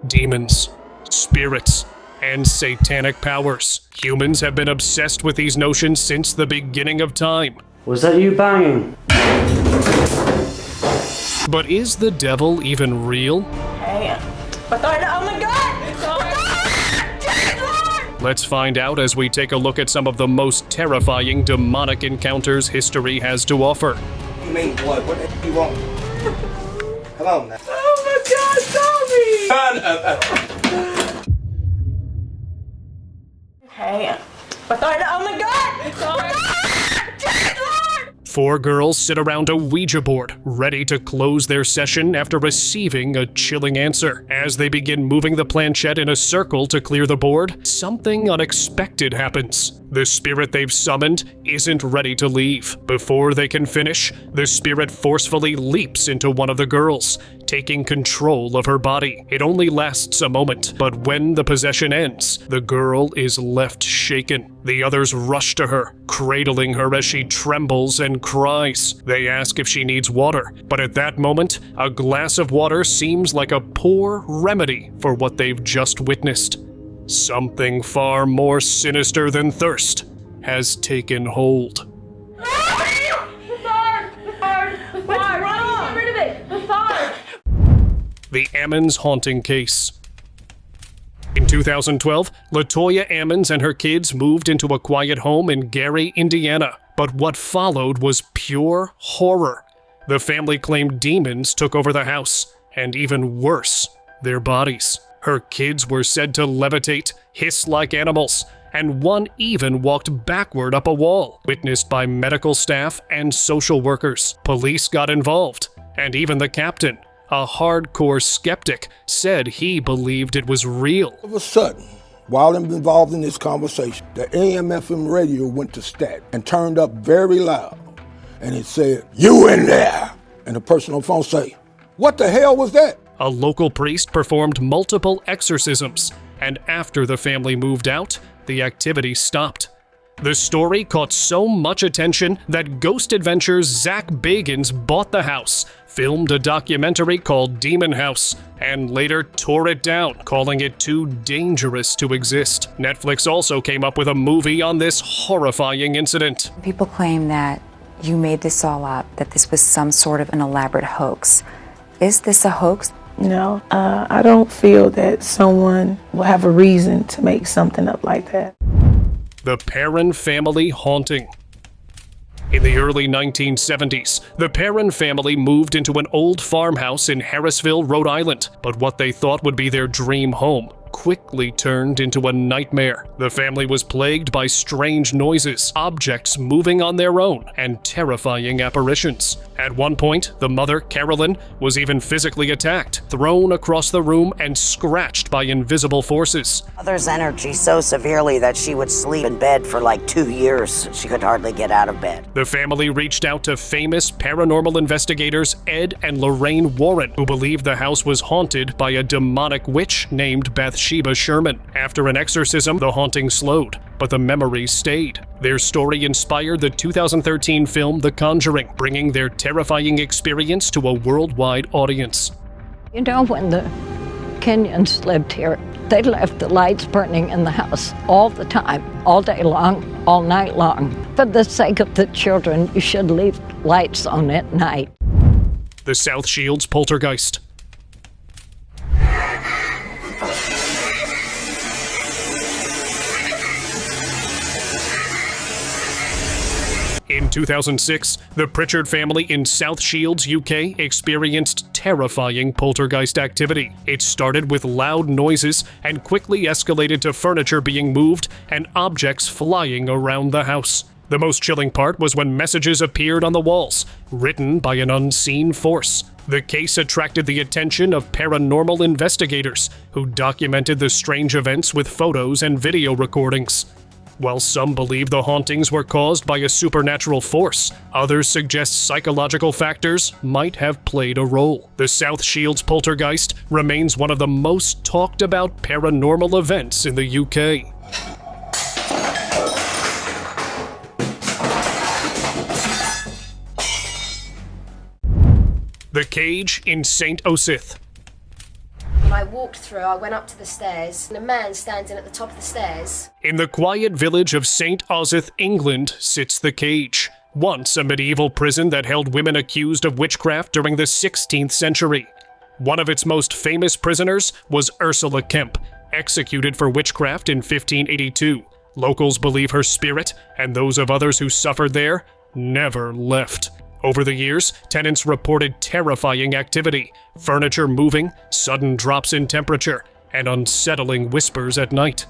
Demons, spirits, and satanic powers. Humans have been obsessed with these notions since the beginning of time. Was that you banging? But is the devil even real? Hey, oh my God! Let's find out as we take a look at some of the most terrifying demonic encounters history has to offer. You mean blood? What do you want? Come on now. Oh my God, Tommy! Hey, oh my God! Four girls sit around a Ouija board, ready to close their session after receiving a chilling answer. As they begin moving the planchette in a circle to clear the board, something unexpected happens. The spirit they've summoned isn't ready to leave. Before they can finish, the spirit forcefully leaps into one of the girls, taking control of her body. It only lasts a moment, but when the possession ends, the girl is left shaken. The others rush to her, cradling her as she trembles and cries. They ask if she needs water, but at that moment, a glass of water seems like a poor remedy for what they've just witnessed. Something far more sinister than thirst has taken hold. The Ammons haunting case. In 2012, LaToya Ammons and her kids moved into a quiet home in Gary, Indiana. But what followed was pure horror. The family claimed demons took over the house, and even worse, their bodies. Her kids were said to levitate, hiss like animals, and one even walked backward up a wall, witnessed by medical staff and social workers. Police got involved, and even the captain, a hardcore skeptic, said he believed it was real. All of a sudden, while I'm involved in this conversation, the AM/FM radio went to stat and turned up very loud, and it said, "You in there?" And the person on the phone say, "What the hell was that?" A local priest performed multiple exorcisms, and after the family moved out, the activity stopped. The story caught so much attention that Ghost Adventures' Zach Bagans bought the house, filmed a documentary called Demon House, and later tore it down, calling it too dangerous to exist. Netflix also came up with a movie on this horrifying incident. People claim that you made this all up, that this was some sort of an elaborate hoax. Is this a hoax? No, I don't feel that someone will have a reason to make something up like that. The Perron family haunting. In the early 1970s, the Perron family moved into an old farmhouse in Harrisville, Rhode Island, but what they thought would be their dream home quickly turned into a nightmare. The family was plagued by strange noises, objects moving on their own, and terrifying apparitions. At one point, the mother, Carolyn, was even physically attacked, thrown across the room, and scratched by invisible forces. Mother's energy so severely that she would sleep in bed for like 2 years. She could hardly get out of bed. The family reached out to famous paranormal investigators Ed and Lorraine Warren, who believed the house was haunted by a demonic witch named Bathsheba Sherman. After an exorcism, the haunting slowed, but the memories stayed. Their story inspired the 2013 film The Conjuring, bringing their terrifying experience to a worldwide audience. You know, when the Kenyans lived here, they left the lights burning in the house all the time, all day long, all night long. For the sake of the children, you should leave lights on at night. The South Shields poltergeist. In 2006, the Pritchard family in South Shields, UK, experienced terrifying poltergeist activity. It started with loud noises and quickly escalated to furniture being moved and objects flying around the house. The most chilling part was when messages appeared on the walls, written by an unseen force. The case attracted the attention of paranormal investigators, who documented the strange events with photos and video recordings. While some believe the hauntings were caused by a supernatural force, others suggest psychological factors might have played a role. The South Shields poltergeist remains one of the most talked about paranormal events in the UK. The Cage in St. Osyth. I walked through, I went up to the stairs, and a man standing at the top of the stairs. In the quiet village of St. Osyth, England, sits the cage, once a medieval prison that held women accused of witchcraft during the 16th century. One of its most famous prisoners was Ursula Kemp, executed for witchcraft in 1582. Locals believe her spirit, and those of others who suffered there, never left. Over the years, tenants reported terrifying activity, furniture moving, sudden drops in temperature, and unsettling whispers at night.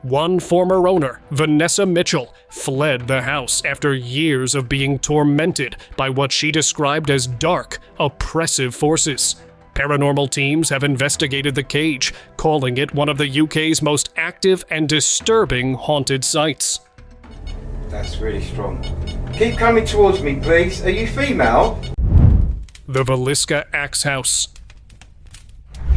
One former owner, Vanessa Michel, fled the house after years of being tormented by what she described as dark, oppressive forces. Paranormal teams have investigated the cage, calling it one of the UK's most active and disturbing haunted sites. That's really strong. Keep coming towards me, please. Are you female? The Villisca Axe House.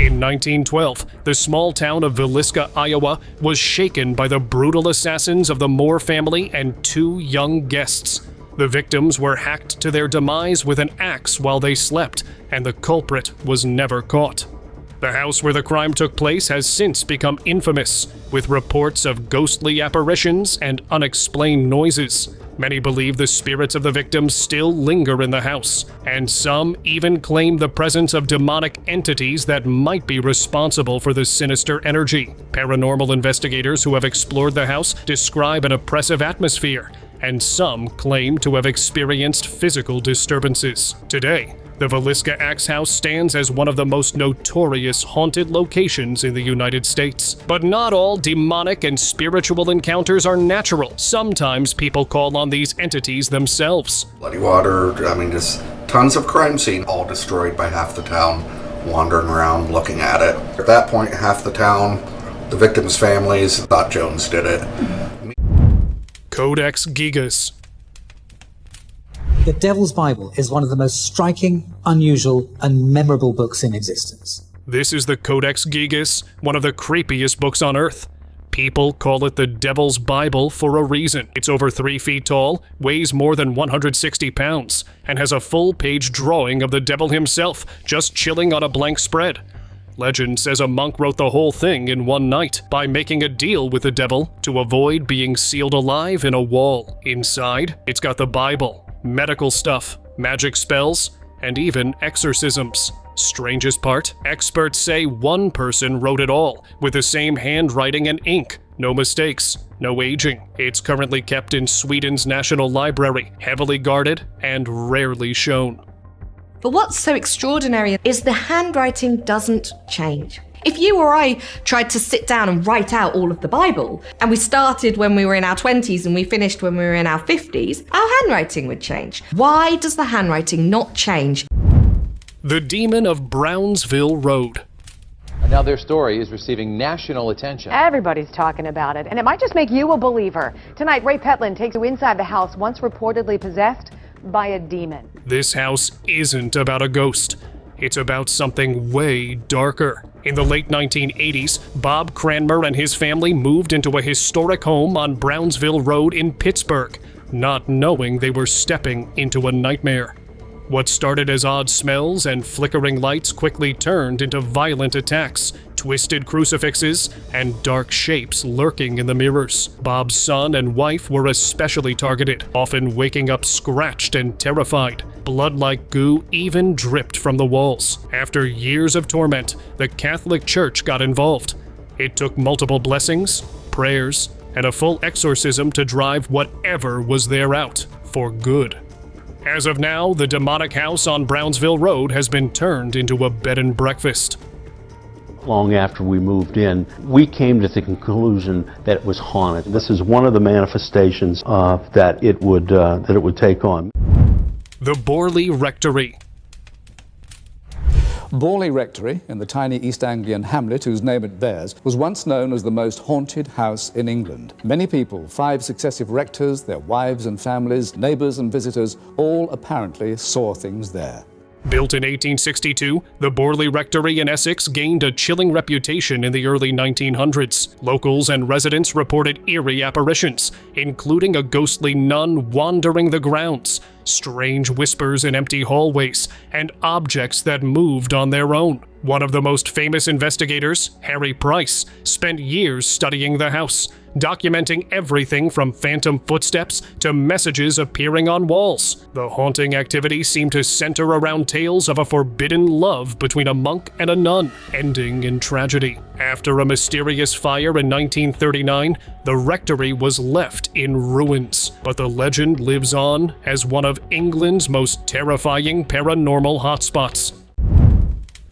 In 1912, the small town of Villisca, Iowa, was shaken by the brutal assassins of the Moore family and 2 young guests. The victims were hacked to their demise with an axe while they slept, and the culprit was never caught. The house where the crime took place has since become infamous, with reports of ghostly apparitions and unexplained noises. Many believe the spirits of the victims still linger in the house, and some even claim the presence of demonic entities that might be responsible for the sinister energy. Paranormal investigators who have explored the house describe an oppressive atmosphere, and some claim to have experienced physical disturbances. Today, the Villisca Axe House stands as one of the most notorious haunted locations in the United States. But not all demonic and spiritual encounters are natural. Sometimes people call on these entities themselves. Bloody water, just tons of crime scene, all destroyed by half the town, wandering around looking at it. At that point, half the town, the victims' families, thought Jones did it. Codex Gigas. The Devil's Bible is one of the most striking, unusual, and memorable books in existence. This is the Codex Gigas, one of the creepiest books on Earth. People call it the Devil's Bible for a reason. It's over 3 feet tall, weighs more than 160 pounds, and has a full-page drawing of the devil himself, just chilling on a blank spread. Legend says a monk wrote the whole thing in one night by making a deal with the devil to avoid being sealed alive in a wall. Inside, it's got the Bible, medical stuff, magic spells, and even exorcisms. Strangest part, experts say one person wrote it all, with the same handwriting and ink. No mistakes, no aging. It's currently kept in Sweden's National Library, heavily guarded and rarely shown. But what's so extraordinary is the handwriting doesn't change. If you or I tried to sit down and write out all of the Bible, and we started when we were in our 20s and we finished when we were in our 50s, our handwriting would change. Why does the handwriting not change? The Demon of Brownsville Road. Now their story is receiving national attention. Everybody's talking about it, and it might just make you a believer. Tonight, Ray Petlin takes you inside the house once reportedly possessed by a demon. This house isn't about a ghost. It's about something way darker. In the late 1980s, Bob Cranmer and his family moved into a historic home on Brownsville Road in Pittsburgh, not knowing they were stepping into a nightmare. What started as odd smells and flickering lights quickly turned into violent attacks, twisted crucifixes, and dark shapes lurking in the mirrors. Bob's son and wife were especially targeted, often waking up scratched and terrified. Blood-like goo even dripped from the walls. After years of torment, the Catholic Church got involved. It took multiple blessings, prayers, and a full exorcism to drive whatever was there out, for good. As of now, the demonic house on Brownsville Road has been turned into a bed and breakfast. Long after we moved in, we came to the conclusion that it was haunted. This is one of the manifestations that it would take on. The Borley Rectory. Borley Rectory, in the tiny East Anglian hamlet whose name it bears, was once known as the most haunted house in England. Many people, 5 successive rectors, their wives and families, neighbours and visitors, all apparently saw things there. Built in 1862, the Borley Rectory in Essex gained a chilling reputation in the early 1900s. Locals and residents reported eerie apparitions, including a ghostly nun wandering the grounds. strange whispers in empty hallways, and objects that moved on their own. One of the most famous investigators, Harry Price, spent years studying the house, documenting everything from phantom footsteps to messages appearing on walls. The haunting activity seemed to center around tales of a forbidden love between a monk and a nun, ending in tragedy. After a mysterious fire in 1939, the rectory was left in ruins, but the legend lives on as one of England's most terrifying paranormal hotspots.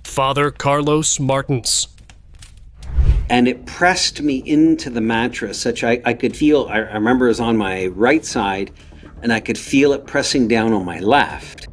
Father Carlos Martins. And it pressed me into the mattress, such I could feel, I remember it was on my right side, and I could feel it pressing down on my left.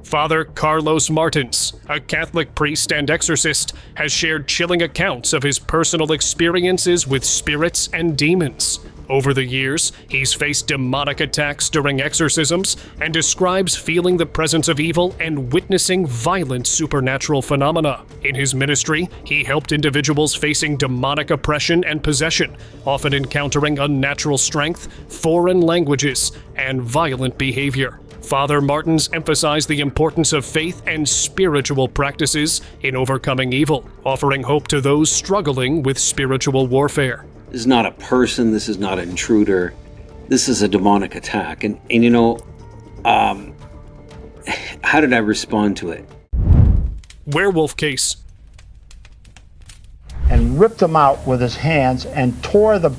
Father Carlos Martins, a Catholic priest and exorcist, has shared chilling accounts of his personal experiences with spirits and demons. Over the years, he's faced demonic attacks during exorcisms and describes feeling the presence of evil and witnessing violent supernatural phenomena. In his ministry, he helped individuals facing demonic oppression and possession, often encountering unnatural strength, foreign languages, and violent behavior. Father Martins emphasized the importance of faith and spiritual practices in overcoming evil, offering hope to those struggling with spiritual warfare. This is not a person, this is not an intruder, this is a demonic attack. And you know, how did I respond to it? Werewolf case. And ripped them out with his hands and tore the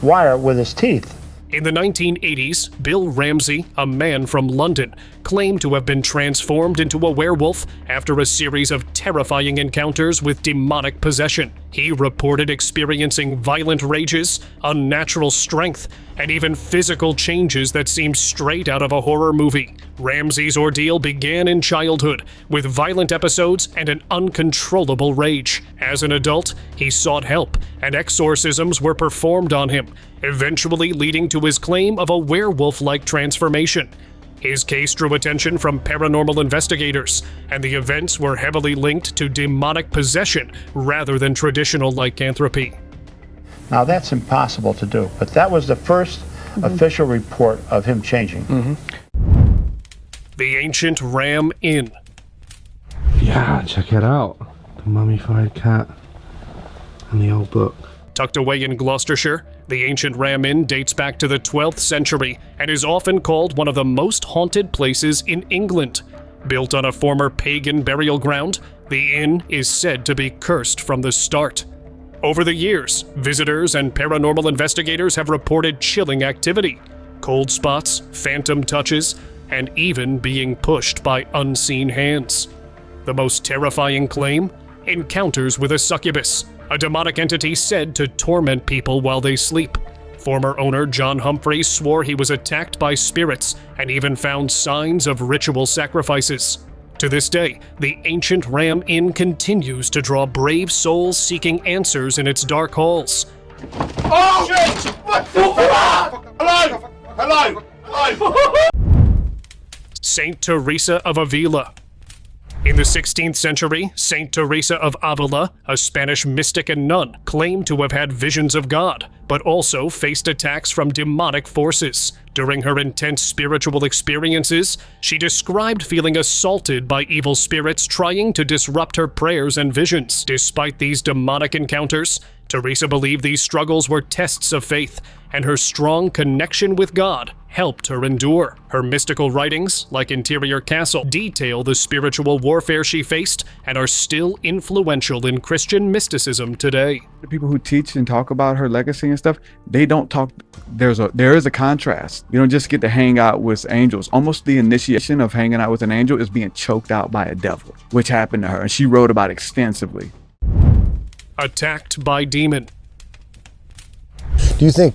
wire with his teeth. In the 1980s, Bill Ramsey, a man from London, claimed to have been transformed into a werewolf after a series of terrifying encounters with demonic possession. He reported experiencing violent rages, unnatural strength, and even physical changes that seemed straight out of a horror movie. Ramsey's ordeal began in childhood, with violent episodes and an uncontrollable rage. As an adult, he sought help, and exorcisms were performed on him, eventually leading to his claim of a werewolf-like transformation. His case drew attention from paranormal investigators, and the events were heavily linked to demonic possession rather than traditional lycanthropy. Now that's impossible to do, but that was the first official report of him changing. The Ancient Ram Inn. Yeah, check it out. The mummified cat and the old book. Tucked away in Gloucestershire, the Ancient Ram Inn dates back to the 12th century and is often called one of the most haunted places in England. Built on a former pagan burial ground, the inn is said to be cursed from the start. Over the years, visitors and paranormal investigators have reported chilling activity, cold spots, phantom touches, and even being pushed by unseen hands. The most terrifying claim? Encounters with a succubus, a demonic entity said to torment people while they sleep. Former owner John Humphreys swore he was attacked by spirits and even found signs of ritual sacrifices. To this day, the Ancient Ram Inn continues to draw brave souls seeking answers in its dark halls. Oh, shit! What the fuck? Hello! Hello! Hello! Saint Teresa of Avila. In the 16th century, Saint Teresa of Avila, a Spanish mystic and nun, claimed to have had visions of God, but also faced attacks from demonic forces. During her intense spiritual experiences, she described feeling assaulted by evil spirits trying to disrupt her prayers and visions. Despite these demonic encounters, Teresa believed these struggles were tests of faith, and her strong connection with God helped her endure. Her mystical writings, like Interior Castle, detail the spiritual warfare she faced and are still influential in Christian mysticism today. The people who teach and talk about her legacy and stuff, they don't talk, there is a contrast. You don't just get to hang out with angels. Almost the initiation of hanging out with an angel is being choked out by a devil, which happened to her, and she wrote about it extensively. Attacked by demon. Do you think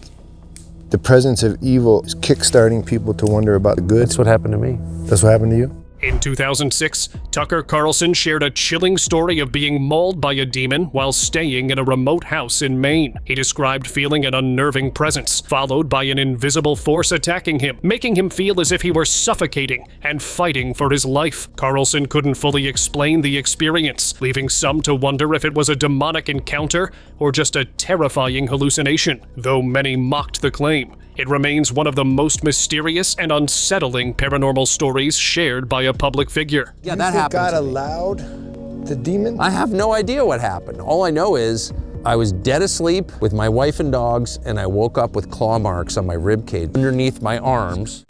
the presence of evil is kickstarting people to wonder about the good? That's what happened to me. That's what happened to you? In 2006, Tucker Carlson shared a chilling story of being mauled by a demon while staying in a remote house in Maine. He described feeling an unnerving presence, followed by an invisible force attacking him, making him feel as if he were suffocating and fighting for his life. Carlson couldn't fully explain the experience, leaving some to wonder if it was a demonic encounter or just a terrifying hallucination. Though many mocked the claim, it remains one of the most mysterious and unsettling paranormal stories shared by a public figure. Yeah, that happened. God allowed the demon? I have no idea what happened. All I know is I was dead asleep with my wife and dogs, and I woke up with claw marks on my rib cage underneath my arms.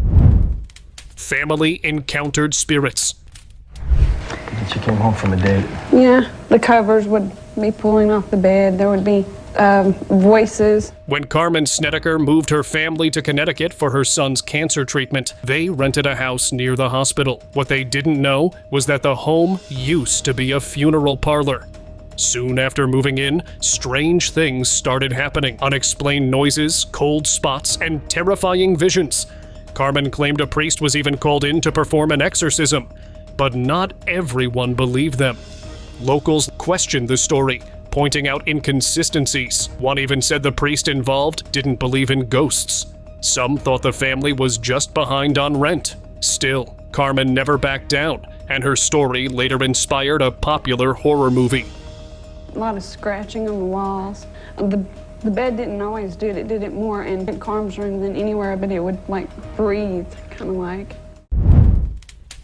Family encountered spirits. She came home from a date. Yeah, the covers would be pulling off the bed. There would be voices. When Carmen Snedeker moved her family to Connecticut for her son's cancer treatment, they rented a house near the hospital. What they didn't know was that the home used to be a funeral parlor. Soon after moving in, strange things started happening. Unexplained noises, cold spots, and terrifying visions. Carmen claimed a priest was even called in to perform an exorcism, but not everyone believed them. Locals questioned the story, pointing out inconsistencies. One even said the priest involved didn't believe in ghosts. Some thought the family was just behind on rent. Still, Carmen never backed down, and her story later inspired a popular horror movie. A lot of scratching on the walls. The bed didn't always do it. It did it more in Carmen's room than anywhere, but it would like breathe, kind of like.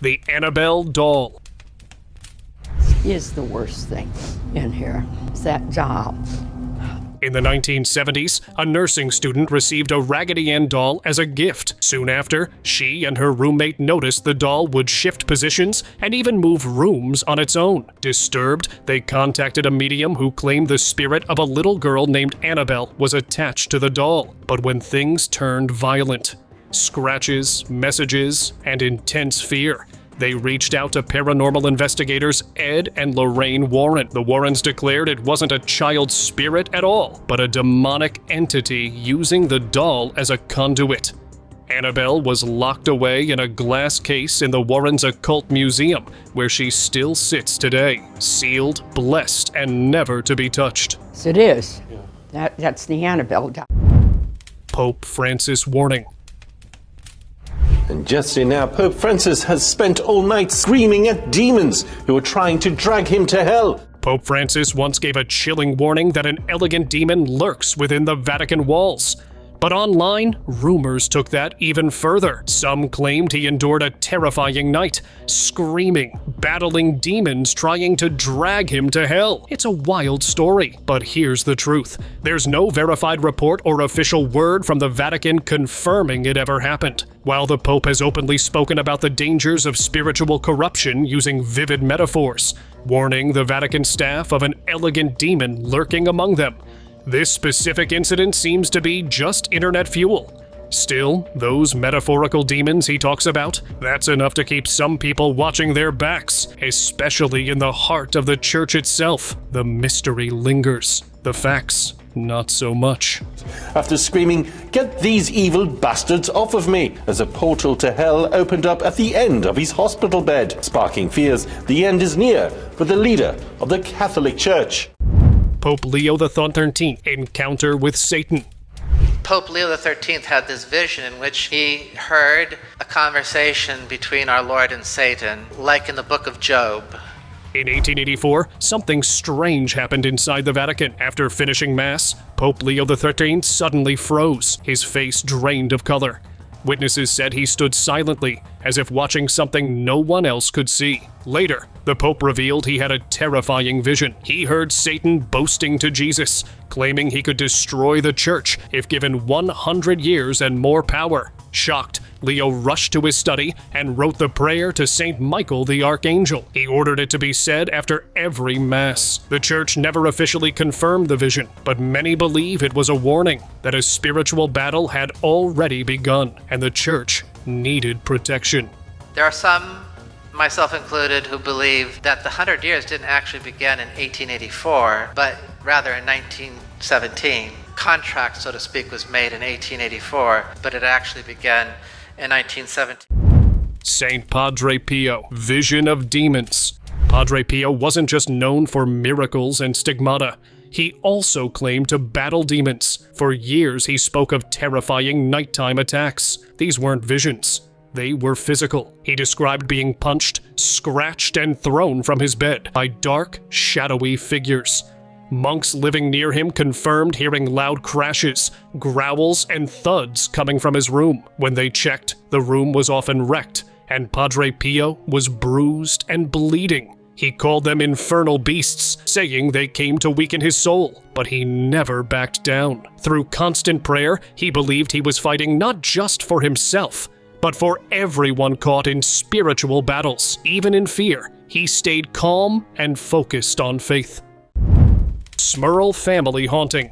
The Annabelle doll. Is the worst thing in here. It's that doll. In the 1970s, a nursing student received a Raggedy Ann doll as a gift. Soon after, she and her roommate noticed the doll would shift positions and even move rooms on its own. Disturbed, they contacted a medium who claimed the spirit of a little girl named Annabelle was attached to the doll. But when things turned violent, scratches, messages, and intense fear, they reached out to paranormal investigators Ed and Lorraine Warren. The Warrens declared it wasn't a child's spirit at all, but a demonic entity using the doll as a conduit. Annabelle was locked away in a glass case in the Warrens' occult museum, where she still sits today, sealed, blessed, and never to be touched. So it is. That's the Annabelle doll. Pope Francis warning. And just now, Pope Francis has spent all night screaming at demons who are trying to drag him to hell. Pope Francis once gave a chilling warning that an elegant demon lurks within the Vatican walls. But online, rumors took that even further. Some claimed he endured a terrifying night, screaming, battling demons trying to drag him to hell. It's a wild story, but here's the truth. There's no verified report or official word from the Vatican confirming it ever happened. While the Pope has openly spoken about the dangers of spiritual corruption using vivid metaphors, warning the Vatican staff of an elegant demon lurking among them. This specific incident seems to be just internet fuel. Still, those metaphorical demons he talks about, that's enough to keep some people watching their backs, especially in the heart of the church itself. The mystery lingers. The facts, not so much. After screaming, "Get these evil bastards off of me," as a portal to hell opened up at the end of his hospital bed, sparking fears the end is near for the leader of the Catholic Church. Pope Leo XIII, encounter with Satan. Pope Leo XIII had this vision in which he heard a conversation between our Lord and Satan, like in the book of Job. In 1884, something strange happened inside the Vatican. After finishing Mass, Pope Leo XIII suddenly froze, his face drained of color. Witnesses said he stood silently, as if watching something no one else could see. Later, the Pope revealed he had a terrifying vision. He heard Satan boasting to Jesus, claiming he could destroy the church if given 100 years and more power. Shocked, Leo rushed to his study and wrote the prayer to Saint Michael the Archangel. He ordered it to be said after every Mass. The church never officially confirmed the vision, but many believe it was a warning that a spiritual battle had already begun, and the church needed protection. There are some, myself included, who believe that the 100 years didn't actually begin in 1884, but rather in 1917. Contract, so to speak, was made in 1884, but it actually began in 1917. Saint Padre Pio, vision of demons. Padre Pio wasn't just known for miracles and stigmata. He also claimed to battle demons. For years, he spoke of terrifying nighttime attacks. These weren't visions. They were physical. He described being punched, scratched, and thrown from his bed by dark, shadowy figures. Monks living near him confirmed hearing loud crashes, growls, and thuds coming from his room. When they checked, the room was often wrecked, and Padre Pio was bruised and bleeding. He called them infernal beasts, saying they came to weaken his soul, but he never backed down. Through constant prayer, he believed he was fighting not just for himself, but for everyone caught in spiritual battles. Even in fear, he stayed calm and focused on faith. Smurl family haunting.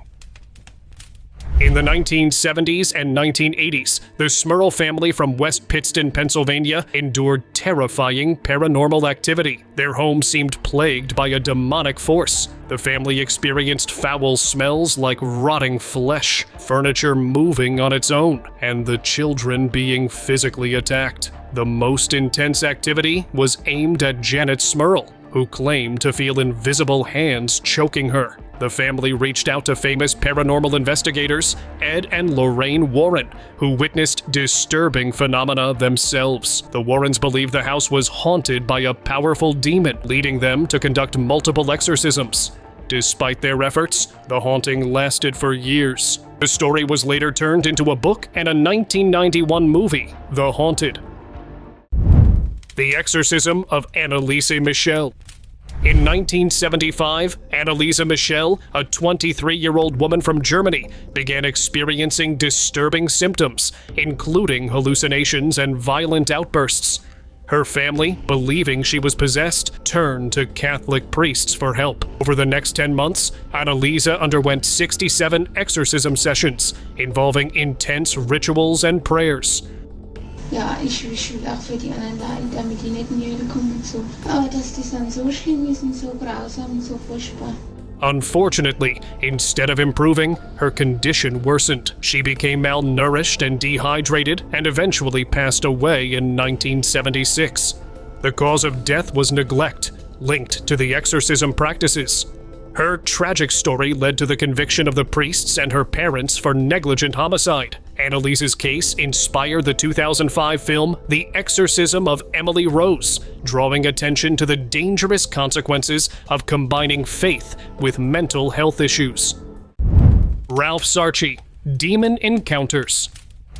In the 1970s and 1980s, the Smurl family from West Pittston, Pennsylvania, endured terrifying paranormal activity. Their home seemed plagued by a demonic force. The family experienced foul smells like rotting flesh, furniture moving on its own, and the children being physically attacked. The most intense activity was aimed at Janet Smurl, who claimed to feel invisible hands choking her. The family reached out to famous paranormal investigators, Ed and Lorraine Warren, who witnessed disturbing phenomena themselves. The Warrens believed the house was haunted by a powerful demon, leading them to conduct multiple exorcisms. Despite their efforts, the haunting lasted for years. The story was later turned into a book and a 1991 movie, The Haunted. The Exorcism of Anneliese Michel. In 1975, Anneliese Michel, a 23-year-old woman from Germany, began experiencing disturbing symptoms, including hallucinations and violent outbursts. Her family, believing she was possessed, turned to Catholic priests for help. Over the next 10 months, Anneliese underwent 67 exorcism sessions, involving intense rituals and prayers. Ja, ich will auch für die anderen leiden, damit die nicht in die Hölle kommen und so. Aber dass das dann so schlimm ist und so grausam und so furchtbar. Unfortunately, instead of improving, her condition worsened. She became malnourished and dehydrated and eventually passed away in 1976. The cause of death was neglect, linked to the exorcism practices. Her tragic story led to the conviction of the priests and her parents for negligent homicide. Anneliese's case inspired the 2005 film The Exorcism of Emily Rose, drawing attention to the dangerous consequences of combining faith with mental health issues. Ralph Sarchie, Demon Encounters.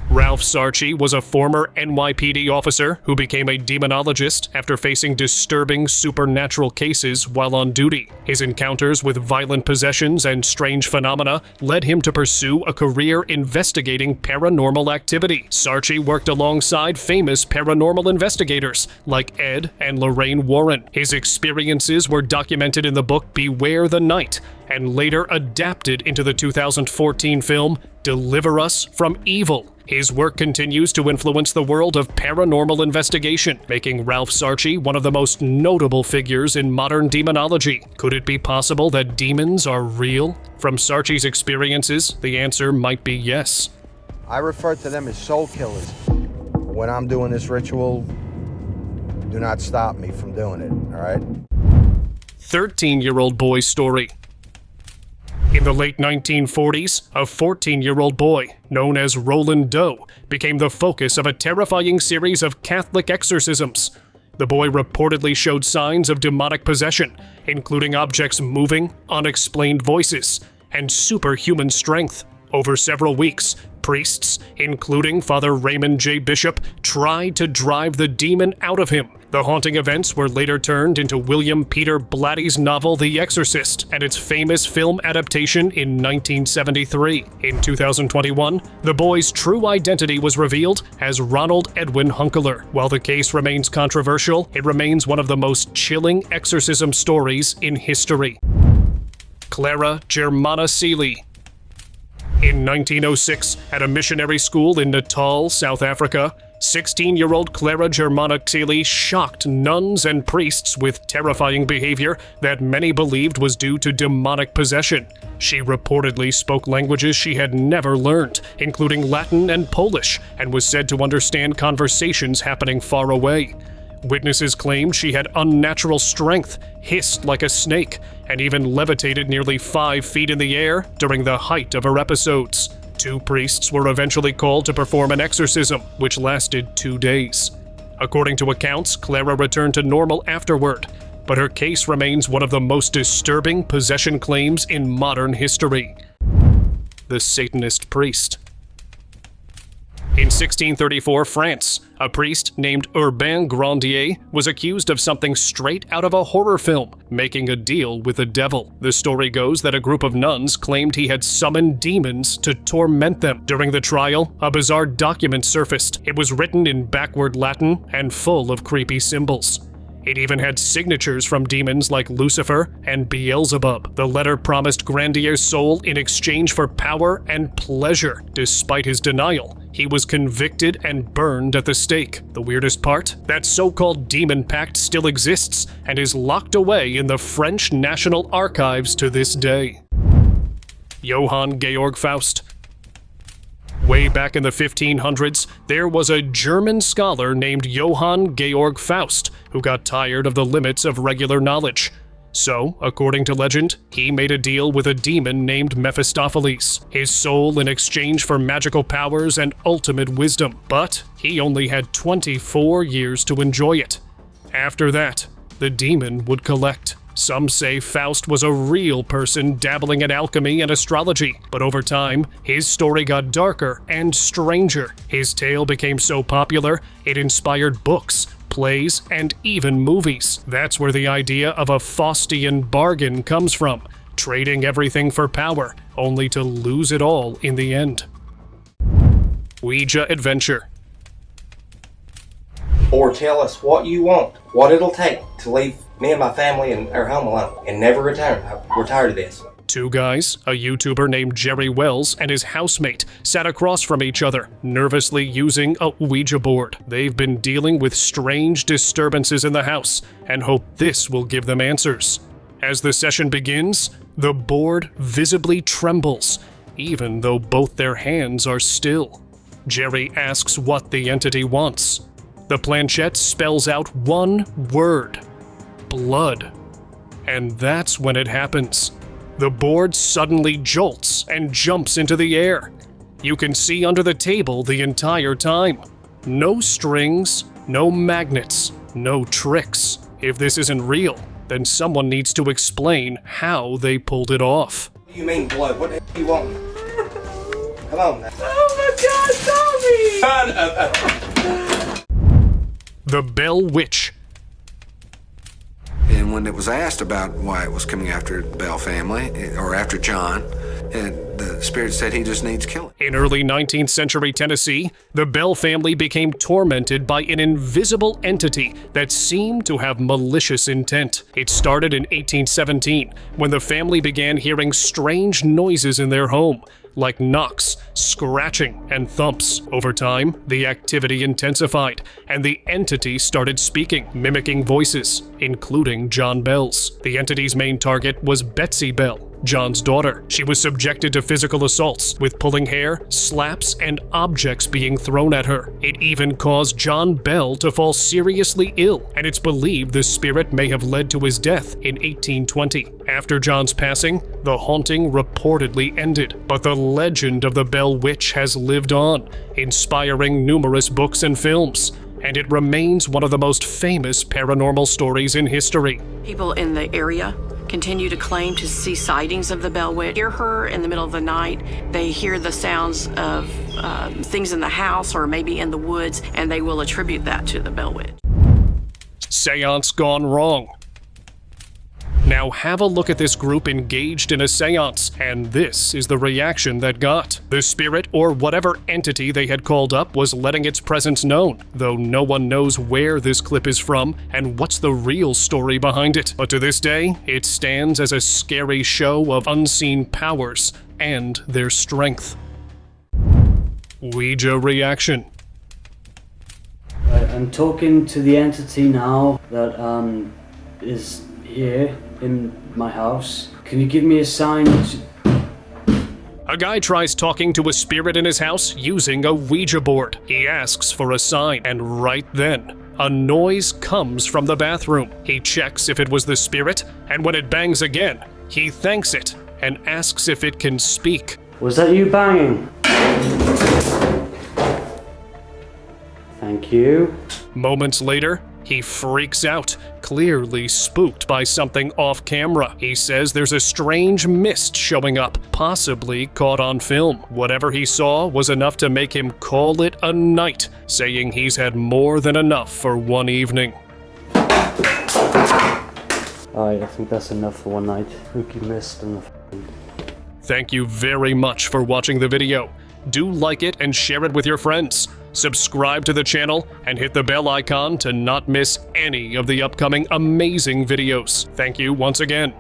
Ralph Sarchie was a former NYPD officer who became a demonologist after facing disturbing supernatural cases while on duty. His encounters with violent possessions and strange phenomena led him to pursue a career investigating paranormal activity. Sarchie worked alongside famous paranormal investigators like Ed and Lorraine Warren. His experiences were documented in the book Beware the Night, and later adapted into the 2014 film Deliver Us from Evil. His work continues to influence the world of paranormal investigation, making Ralph Sarchie one of the most notable figures in modern demonology. Could it be possible that demons are real? From Sarchie's experiences, the answer might be yes. I refer to them as soul killers. When I'm doing this ritual, do not stop me from doing it, all right? 13-year-old boy's story. In the late 1940s, a 14-year-old boy, known as Roland Doe, became the focus of a terrifying series of Catholic exorcisms. The boy reportedly showed signs of demonic possession, including objects moving, unexplained voices, and superhuman strength. Over several weeks, priests, including Father Raymond J. Bishop, tried to drive the demon out of him. The haunting events were later turned into William Peter Blatty's novel The Exorcist and its famous film adaptation in 1973. In 2021, the boy's true identity was revealed as Ronald Edwin Hunkeler. While the case remains controversial, it remains one of the most chilling exorcism stories in history. Clara Germani. In 1906, at a missionary school in Natal, South Africa, 16-year-old Clara Germani shocked nuns and priests with terrifying behavior that many believed was due to demonic possession. She reportedly spoke languages she had never learned, including Latin and Polish, and was said to understand conversations happening far away. Witnesses claimed she had unnatural strength, hissed like a snake, and even levitated nearly 5 feet in the air during the height of her episodes. 2 priests were eventually called to perform an exorcism, which lasted 2 days. According to accounts, Clara returned to normal afterward, but her case remains one of the most disturbing possession claims in modern history. The Satanist priest. In 1634 France, a priest named Urbain Grandier was accused of something straight out of a horror film, making a deal with the devil. The story goes that a group of nuns claimed he had summoned demons to torment them. During the trial, a bizarre document surfaced. It was written in backward Latin and full of creepy symbols. It even had signatures from demons like Lucifer and Beelzebub. The letter promised Grandier's soul in exchange for power and pleasure. Despite his denial, he was convicted and burned at the stake. The weirdest part? That so-called demon pact still exists and is locked away in the French National Archives to this day. Johann Georg Faust. Way back in the 1500s, there was a German scholar named Johann Georg Faust who got tired of the limits of regular knowledge. So, according to legend, he made a deal with a demon named Mephistopheles, his soul in exchange for magical powers and ultimate wisdom. But he only had 24 years to enjoy it. After that, the demon would collect. Some say Faust was a real person dabbling in alchemy and astrology, but over time, his story got darker and stranger. His tale became so popular, it inspired books, plays, and even movies. That's where the idea of a Faustian bargain comes from, trading everything for power, only to lose it all in the end. Ouija adventure. Or tell us what you want, what it'll take to leave me and my family and our home alone, and never return. We're tired of this. 2 guys, a YouTuber named Jerry Wells and his housemate, sat across from each other, nervously using a Ouija board. They've been dealing with strange disturbances in the house and hope this will give them answers. As the session begins, the board visibly trembles, even though both their hands are still. Jerry asks what the entity wants. The planchette spells out one word: blood. And that's when it happens. The board suddenly jolts and jumps into the air. You can see under the table the entire time. No strings, no magnets, no tricks. If this isn't real, then someone needs to explain how they pulled it off. What do you mean blood? What the hell do you want? Come on now. Oh my God, Tommy! The Bell Witch. And when it was asked about why it was coming after the Bell family, or after John, the spirit said he just needs killing. In early 19th century Tennessee, the Bell family became tormented by an invisible entity that seemed to have malicious intent. It started in 1817, when the family began hearing strange noises in their home, like knocks, scratching, and thumps. Over time, the activity intensified, and the entity started speaking, mimicking voices, including John Bell's. The entity's main target was Betsy Bell, John's daughter. She was subjected to physical assaults, with pulling hair, slaps, and objects being thrown at her. It even caused John Bell to fall seriously ill, and it's believed the spirit may have led to his death in 1820. After John's passing, the haunting reportedly ended, but the legend of the Bell Witch has lived on, inspiring numerous books and films, and it remains one of the most famous paranormal stories in history. People in the area continue to claim to see sightings of the Bell Witch. Hear her in the middle of the night. They hear the sounds of things in the house or maybe in the woods, and they will attribute that to the Bell Witch. Seance gone wrong. Now have a look at this group engaged in a seance, and this is the reaction that got. The spirit, or whatever entity they had called up, was letting its presence known, though no one knows where this clip is from and what's the real story behind it. But to this day, it stands as a scary show of unseen powers and their strength. Ouija reaction. I'm talking to the entity now that is here in my house. Can you give me a sign A guy tries talking to a spirit in his house using a Ouija board. He asks for a sign, and right then, a noise comes from the bathroom. He checks if it was the spirit, and when it bangs again, he thanks it and asks if it can speak. Was that you banging? Thank you. Moments later, he freaks out, clearly spooked by something off camera. He says there's a strange mist showing up, possibly caught on film. Whatever he saw was enough to make him call it a night, saying he's had more than enough for one evening. Alright, I think that's enough for one night. Spooky mist and the Thank you very much for watching the video. Do like it and share it with your friends. Subscribe to the channel and hit the bell icon to not miss any of the upcoming amazing videos. Thank you once again.